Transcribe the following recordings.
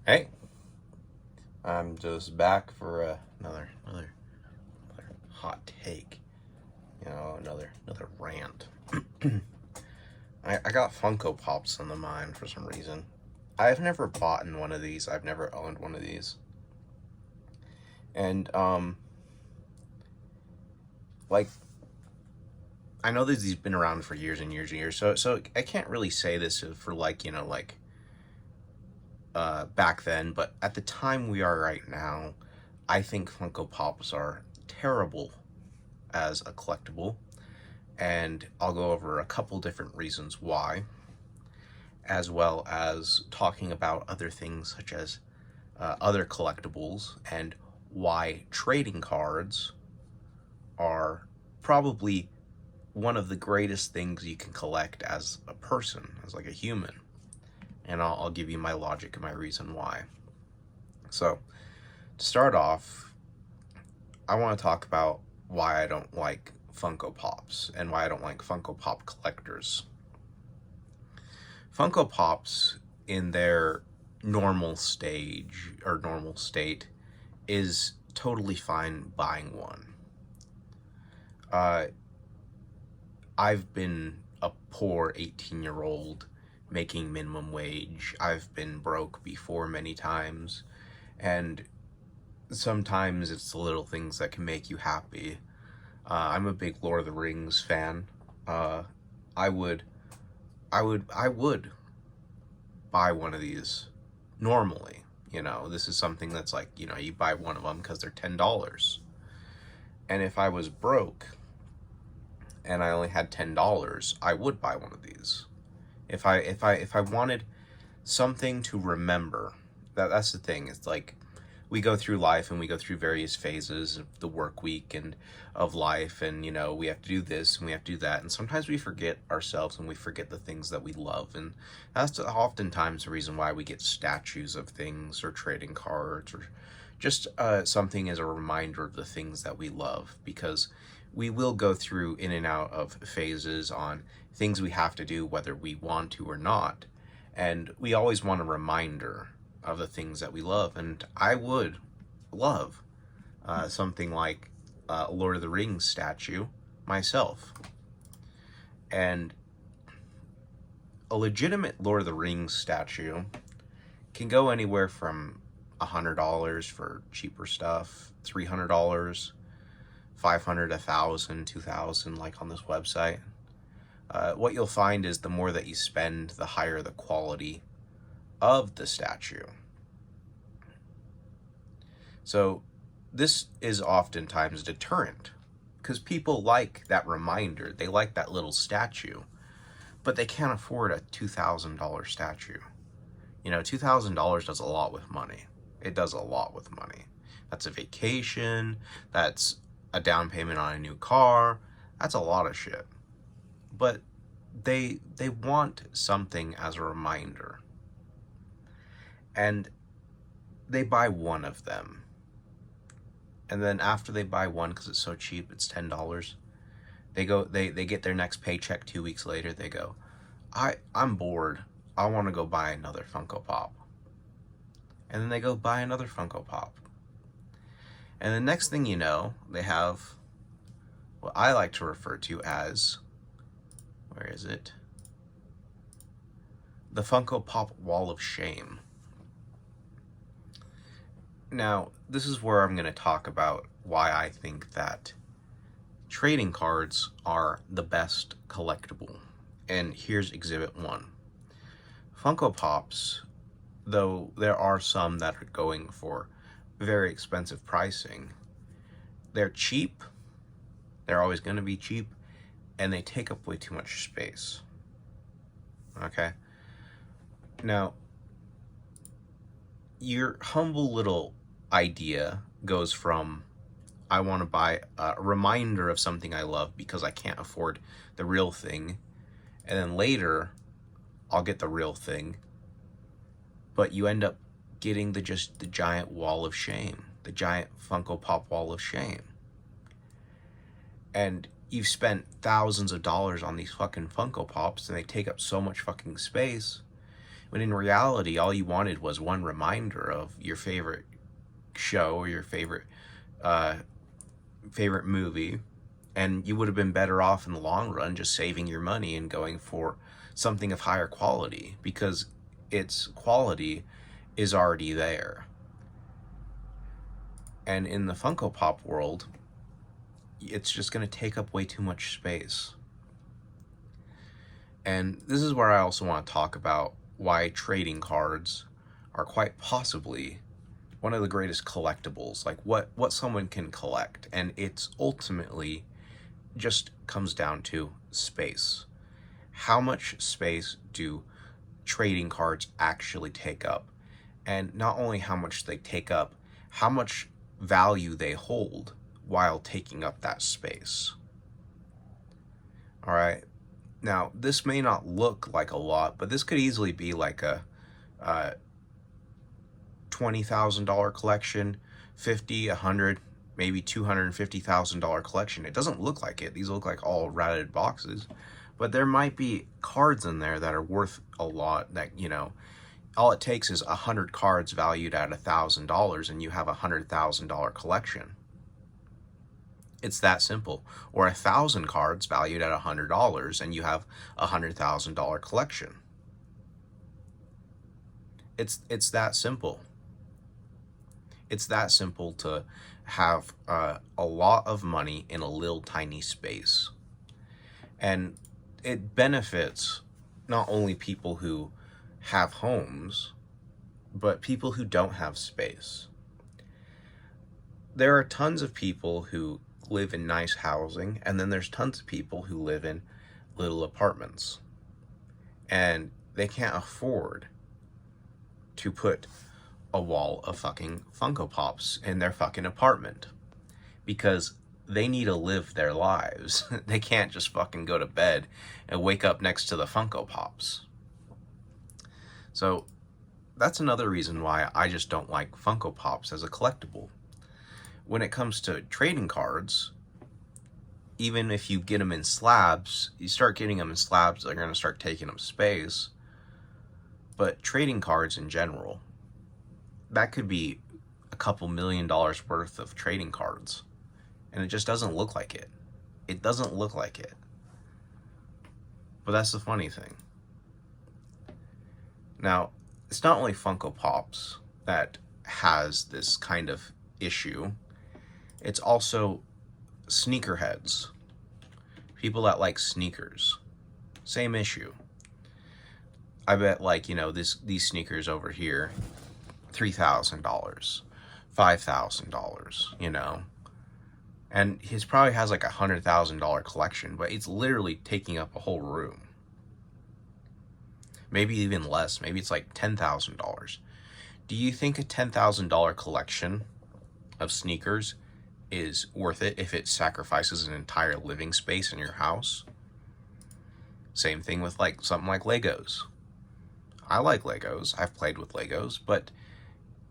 Hey, I'm just back for another hot take. Another rant. I got Funko Pops on the mind for some reason. I've never bought in one of these. I've never owned one of these, and like I know that these been around for years and years and years. So I can't really say this for back then, but at the time we are right now, I think Funko Pops are terrible as a collectible, and I'll go over a couple different reasons why, as well as talking about other things such as other collectibles and why trading cards are probably one of the greatest things you can collect as a person, as like a human. And I'll give you my logic and my reason why. So, to start off, I want to talk about why I don't like Funko Pops and why I don't like Funko Pop collectors. Funko Pops in their normal stage or normal state is totally fine buying one. Uh, I've been a poor 18-year-old making minimum wage. I've been broke before many times, and sometimes it's the little things that can make you happy. I'm a big Lord of the Rings fan. I would, I would buy one of these normally. This is something that's like, you buy one of them because they're $10. And if I was broke and I only had $10, I would buy one of these. If I wanted something to remember, that's the thing. It's like we go through life and we go through various phases of the work week and of life, and we have to do this and we have to do that, and sometimes we forget ourselves and we forget the things that we love, and that's oftentimes the reason why we get statues of things or trading cards or just something as a reminder of the things that we love, because we will go through in and out of phases on things we have to do whether we want to or not, and we always want a reminder of the things that we love. And I would love something like a Lord of the Rings statue myself. And a legitimate Lord of the Rings statue can go anywhere from $100 for cheaper stuff, $300, 500, 1,000, 2,000, like on this website. What you'll find is the more that you spend, the higher the quality of the statue. So this is oftentimes a deterrent because people like that reminder. They like that little statue, but they can't afford a $2,000 statue. $2,000 does a lot with money. It does a lot with money. That's a vacation. That's a down payment on a new car. That's a lot of shit. But they want something as a reminder. And they buy one of them. And then after they buy one, because it's so cheap, it's $10, they get their next paycheck 2 weeks later, they go, I'm bored. I want to go buy another Funko Pop. And then they go buy another Funko Pop. And the next thing you know, they have what I like to refer to as, where is it? The Funko Pop Wall of Shame. Now, this is where I'm going to talk about why I think that trading cards are the best collectible. And here's Exhibit 1. Funko Pops, though there are some that are going for very expensive pricing, they're cheap, they're always going to be cheap, and they take up way too much space. Okay? Now, your humble little idea goes from, I want to buy a reminder of something I love because I can't afford the real thing, and then later I'll get the real thing, but you end up getting the giant wall of shame, the giant Funko Pop wall of shame. And you've spent thousands of dollars on these fucking Funko Pops and they take up so much fucking space, when in reality, all you wanted was one reminder of your favorite show or your uh, favorite movie, and you would have been better off in the long run just saving your money and going for something of higher quality, because its quality is already there. And in the Funko Pop world, it's just going to take up way too much space. And this is where I also want to talk about why trading cards are quite possibly one of the greatest collectibles, like what someone can collect. And it's ultimately just comes down to space. How much space do trading cards actually take up? And not only how much they take up, how much value they hold while taking up that space. All right. Now, this may not look like a lot, but this could easily be like a $20,000 collection, 50, 100, maybe $250,000 collection. It doesn't look like it. These look like all ratted boxes, but there might be cards in there that are worth a lot. That, you know, all it takes is 100 cards valued at $1,000, and you have a $100,000 collection. It's that simple. Or 1,000 cards valued at $100, and you have a $100,000 collection. It's that simple. It's that simple to have a lot of money in a little tiny space. And it benefits not only people who have homes, but people who don't have space. There are tons of people who live in nice housing, and then there's tons of people who live in little apartments. And they can't afford to put a wall of fucking Funko Pops in their fucking apartment, because they need to live their lives. They can't just fucking go to bed and wake up next to the Funko Pops. So that's another reason why I just don't like Funko Pops as a collectible. When it comes to trading cards, even if you get them in slabs, you start getting them in slabs, they're going to start taking up space. But trading cards in general, that could be a couple $1 million worth of trading cards. And it just doesn't look like it. It doesn't look like it. But that's the funny thing. Now, it's not only Funko Pops that has this kind of issue. It's also sneakerheads. People that like sneakers. Same issue. I bet, like, you know, these sneakers over here, $3,000, $5,000, you know. And his probably has like a $100,000 collection, but it's literally taking up a whole room. Maybe even less. Maybe it's like $10,000. Do you think a $10,000 collection of sneakers is worth it if it sacrifices an entire living space in your house? Same thing with like something like Legos. I like Legos. I've played with Legos, but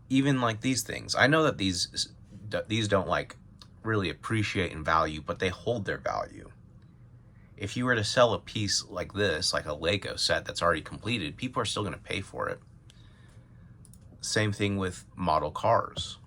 even like these things, I know that these don't like really appreciate in value, but they hold their value. If you were to sell a piece like this, like a Lego set that's already completed, people are still going to pay for it. Same thing with model cars.